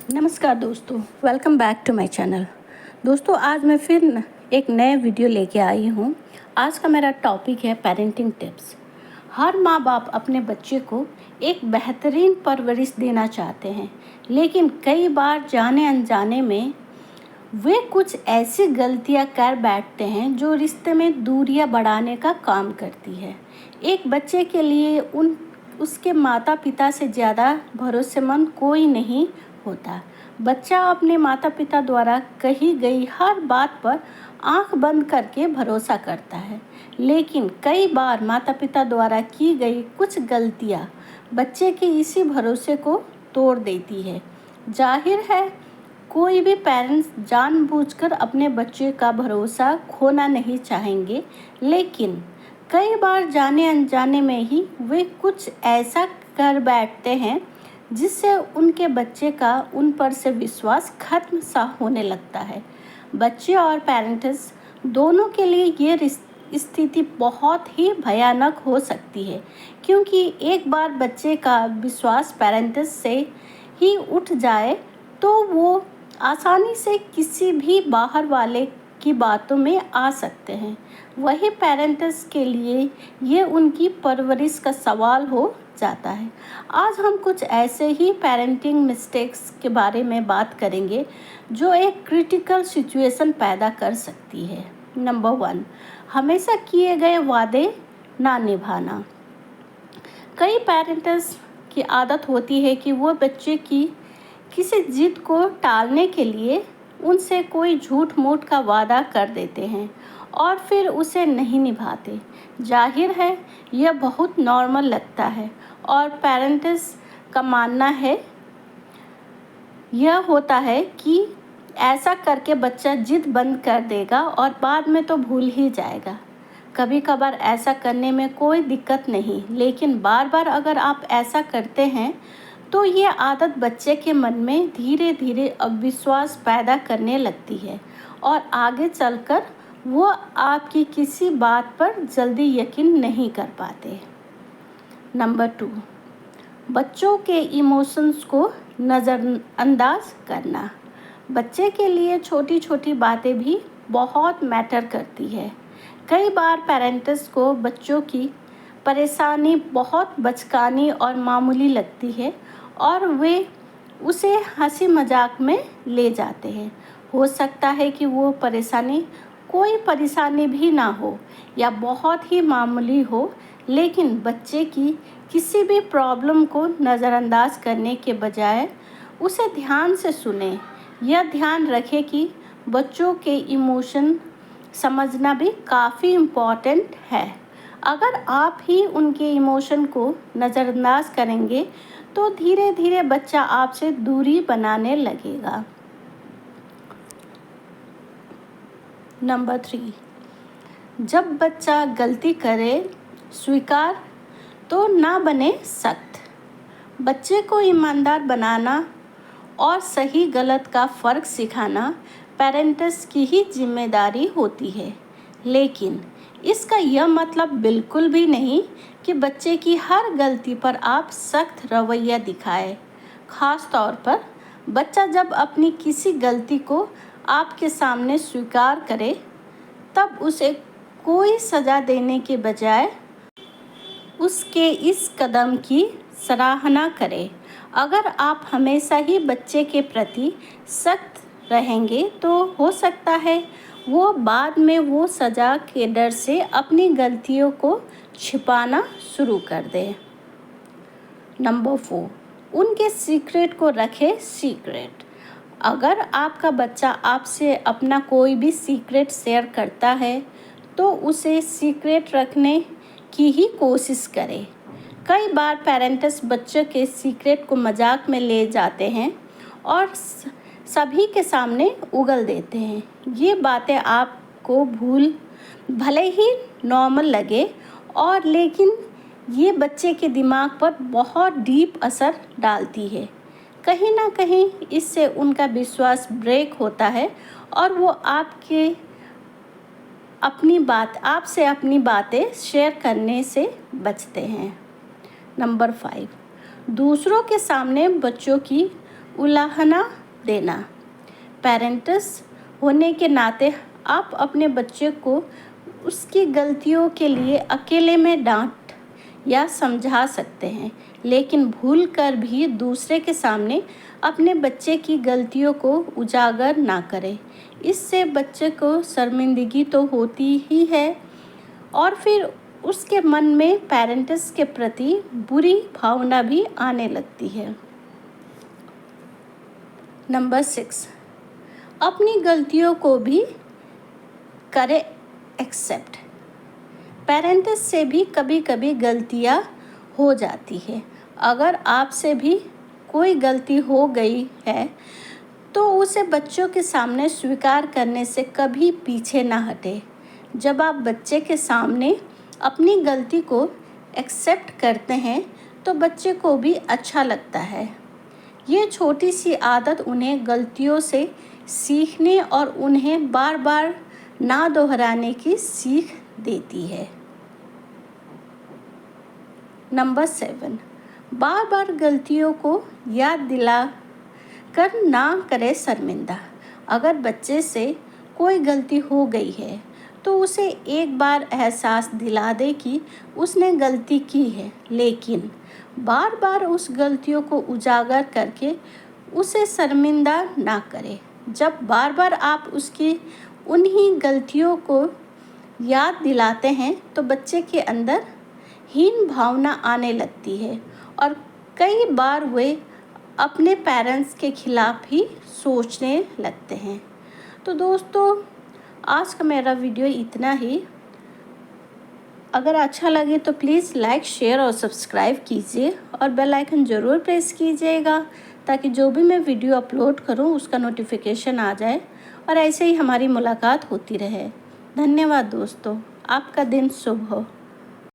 नमस्कार दोस्तों, welcome back to my channel. दोस्तों, आज मैं फिर एक नए वीडियो लेके आई हूँ। आज का मेरा टॉपिक है पेरेंटिंग टिप्स। हर माँ बाप अपने बच्चे को एक बेहतरीन परवरिश देना चाहते हैं, लेकिन कई बार जाने अनजाने में वे कुछ ऐसी गलतियां कर बैठते हैं जो रिश्ते में दूरियां बढ़ाने का काम करती है। एक बच्चे के लिए उसके माता पिता से ज़्यादा भरोसेमंद कोई नहीं होता। बच्चा अपने माता पिता द्वारा कही गई हर बात पर आंख बंद करके भरोसा करता है, लेकिन कई बार माता पिता द्वारा की गई कुछ गलतियां बच्चे के इसी भरोसे को तोड़ देती है। जाहिर है, कोई भी पेरेंट्स जानबूझकर अपने बच्चे का भरोसा खोना नहीं चाहेंगे, लेकिन कई बार जाने अनजाने में ही वे कुछ ऐसा कर बैठते हैं जिससे उनके बच्चे का उन पर से विश्वास खत्म सा होने लगता है। बच्चे और पेरेंट्स दोनों के लिए ये स्थिति बहुत ही भयानक हो सकती है, क्योंकि एक बार बच्चे का विश्वास पेरेंट्स से ही उठ जाए तो वो आसानी से किसी भी बाहर वाले की बातों में आ सकते हैं। वही पेरेंट्स के लिए ये उनकी परवरिश का सवाल हो जाता है। आज हम कुछ ऐसे ही पेरेंटिंग मिस्टेक्स के बारे में बात करेंगे जो एक क्रिटिकल सिचुएशन पैदा कर सकती है। नंबर 1, हमेशा किए गए वादे ना निभाना। कई पेरेंट्स की आदत होती है कि वो बच्चे की किसी जिद को टालने के लिए उनसे कोई झूठ मूठ का वादा कर देते हैं और फिर उसे नहीं निभाते। जाहिर है, यह बहुत नॉर्मल लगता है और पेरेंट्स का मानना है यह होता है कि ऐसा करके बच्चा जिद बंद कर देगा और बाद में तो भूल ही जाएगा। कभी कभार ऐसा करने में कोई दिक्कत नहीं, लेकिन बार बार अगर आप ऐसा करते हैं तो ये आदत बच्चे के मन में धीरे धीरे अविश्वास पैदा करने लगती है और आगे चलकर वो आपकी किसी बात पर जल्दी यकीन नहीं कर पाते। नंबर 2, बच्चों के इमोशंस को नज़रअंदाज करना। बच्चे के लिए छोटी छोटी बातें भी बहुत मैटर करती है। कई बार पेरेंट्स को बच्चों की परेशानी बहुत बचकानी और मामूली लगती है और वे उसे हंसी मजाक में ले जाते हैं। हो सकता है कि वो परेशानी कोई परेशानी भी ना हो या बहुत ही मामूली हो, लेकिन बच्चे की किसी भी प्रॉब्लम को नज़रअंदाज करने के बजाय उसे ध्यान से सुने। यह ध्यान रखें कि बच्चों के इमोशन समझना भी काफ़ी इम्पॉर्टेंट है। अगर आप ही उनके इमोशन को नज़रअंदाज करेंगे तो धीरे धीरे बच्चा आपसे दूरी बनाने लगेगा। नंबर 3, जब बच्चा गलती करे स्वीकार तो ना बने सख्त। बच्चे को ईमानदार बनाना और सही गलत का फ़र्क सिखाना पेरेंट्स की ही जिम्मेदारी होती है, लेकिन इसका यह मतलब बिल्कुल भी नहीं कि बच्चे की हर गलती पर आप सख्त रवैया दिखाएं। ख़ास तौर पर बच्चा जब अपनी किसी गलती को आपके सामने स्वीकार करे, तब उसे कोई सज़ा देने के बजाय उसके इस कदम की सराहना करें। अगर आप हमेशा ही बच्चे के प्रति सख्त रहेंगे तो हो सकता है वो बाद में वो सज़ा के डर से अपनी गलतियों को छिपाना शुरू कर दे। नंबर 4, उनके सीक्रेट को रखें सीक्रेट। अगर आपका बच्चा आपसे अपना कोई भी सीक्रेट शेयर करता है तो उसे सीक्रेट रखने की ही कोशिश करें। कई बार पेरेंट्स बच्चों के सीक्रेट को मजाक में ले जाते हैं और सभी के सामने उगल देते हैं। ये बातें आपको भले ही नॉर्मल लगे और लेकिन ये बच्चे के दिमाग पर बहुत डीप असर डालती है। कहीं ना कहीं इससे उनका विश्वास ब्रेक होता है और वो आपसे अपनी बातें शेयर करने से बचते हैं। नंबर 5, दूसरों के सामने बच्चों की उलाहना देना। पेरेंट्स होने के नाते आप अपने बच्चे को उसकी गलतियों के लिए अकेले में डांट या समझा सकते हैं, लेकिन भूल कर भी दूसरे के सामने अपने बच्चे की गलतियों को उजागर ना करें। इससे बच्चे को शर्मिंदगी तो होती ही है और फिर उसके मन में पेरेंट्स के प्रति बुरी भावना भी आने लगती है। नंबर 6, अपनी गलतियों को भी करें एक्सेप्ट। पेरेंट्स से भी कभी कभी गलतियां हो जाती है। अगर आपसे भी कोई गलती हो गई है तो उसे बच्चों के सामने स्वीकार करने से कभी पीछे ना हटे। जब आप बच्चे के सामने अपनी गलती को एक्सेप्ट करते हैं तो बच्चे को भी अच्छा लगता है। ये छोटी सी आदत उन्हें गलतियों से सीखने और उन्हें बार बार ना दोहराने की सीख देती है। नंबर 7, बार बार गलतियों को याद दिला कर ना करे शर्मिंदा। अगर बच्चे से कोई गलती हो गई है तो उसे एक बार एहसास दिला दे कि उसने गलती की है, लेकिन बार बार उस गलतियों को उजागर करके उसे शर्मिंदा ना करे। जब बार बार आप उसकी उन्हीं गलतियों को याद दिलाते हैं तो बच्चे के अंदर हीन भावना आने लगती है और कई बार वे अपने पेरेंट्स के खिलाफ ही सोचने लगते हैं। तो दोस्तों, आज का मेरा वीडियो इतना ही। अगर अच्छा लगे तो प्लीज़ लाइक, शेयर और सब्सक्राइब कीजिए और बेल आइकन ज़रूर प्रेस कीजिएगा ताकि जो भी मैं वीडियो अपलोड करूं उसका नोटिफिकेशन आ जाए और ऐसे ही हमारी मुलाकात होती रहे। धन्यवाद दोस्तों, आपका दिन शुभ हो।